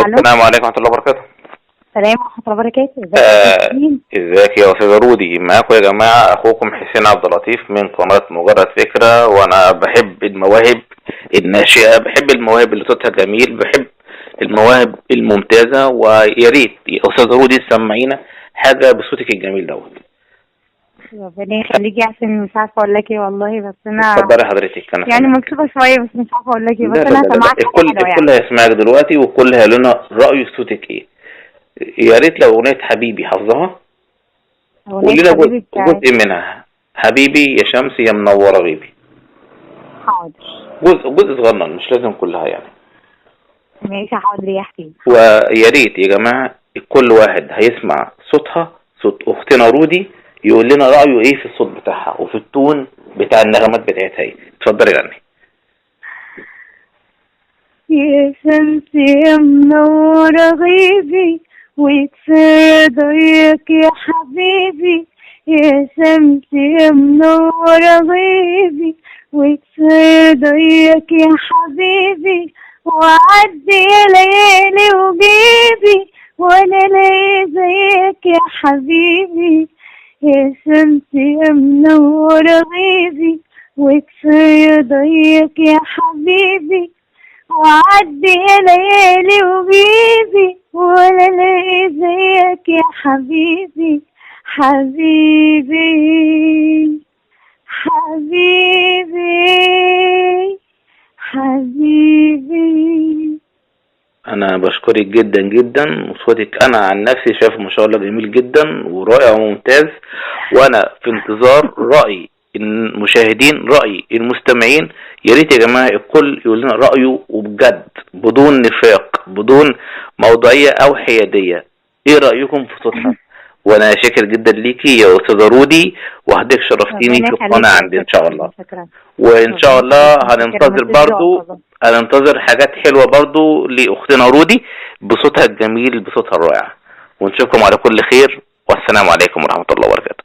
الو. السلام عليكم ورحمة الله وبركاته. السلام ورحمة الله وبركاته. ازيك ازيك يا استاذ رودي؟ معاكم يا جماعة اخوكم حسين عبد اللطيف من قناة مجرد فكرة، وانا بحب المواهب الناشئة، بحب المواهب اللي صوتها جميل، بحب المواهب الممتازة، ويا ريت يا استاذ رودي تسمعينا حاجة بصوتك الجميل دوت. ربنا يخليكي عشان مش عارفة اقول لك ايه والله، بس انا اتفضلي حضرتك. انا يعني مكسوفة شوية بس مش عارفة اقول لك ايه، بس لا لا انا لا لا، سامعاك الكل حلوة الكل يعني. هيسمعك دلوقتي، والكل هيقول لنا رأيه في صوتك ايه. يا ريت لو اغنية حبيبي حافظها اغنية قولي لنا حبيبي بتاعت. جزء منها. حبيبي يا شمس يا منورة غيبي. حاضر. جزء صغنن، مش لازم كلها يعني. ماشي حاضر يا حبيبي. ويا ريت يا جماعة كل واحد هيسمع صوتها، صوت اختنا رودي، يقول لنا رأيه ايه في الصوت بتاعها وفي التون بتاع النغمات بتاعتها ايه. اتفضلي غني. يا شمس يا منورة غيبي وكفاية ضيق يا حبيبي، يا شمس يا منورة غيبي وكفاية ضيق يا حبيبي، وعدي يا ليالي وجيبي وانا لاقي زيك يا حبيبي، يا شمس يا منورة غيبي وكفاية ضيق يا حبيبي، وعدي يا ليالي وجيبي ولا لاقي زيك يا حبيبي. حبيبي حبيبي حبيبي. انا بشكرك جدا جدا، وصوتك انا عن نفسي شايفه ما شاء الله جميل جدا ورائع وممتاز، وانا في انتظار رأي المشاهدين، رأي المستمعين. يا ريت يا جماعه الكل يقول لنا رأيه وبجد بدون نفاق، بدون موضوعيه او حياديه. ايه رأيكم في صوتها؟ وانا شاكر جدا ليكي يا استاذه رودي، وحضرتك شرفتيني في القناه عندي ان شاء الله. وان شاء الله هننتظر حاجات حلوه برضو لاختنا رودي بصوتها الجميل، بصوتها الرائع. ونشوفكم على كل خير، والسلام عليكم ورحمه الله وبركاته.